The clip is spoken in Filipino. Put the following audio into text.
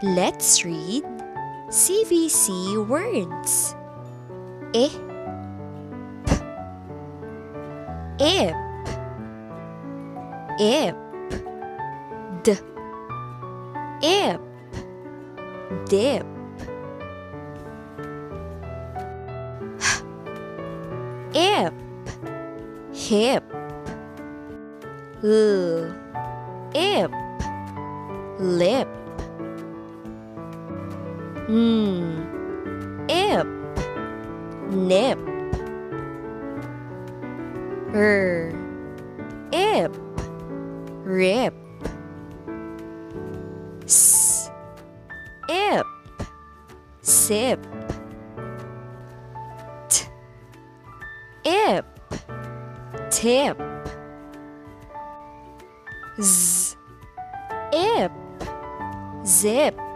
Let's read CVC words. Ip, ip, ip, d, ip, dip, ip, hip, ip, lip, ip, nip, ip, rip, ip, sip, ip, tip, ip, zip,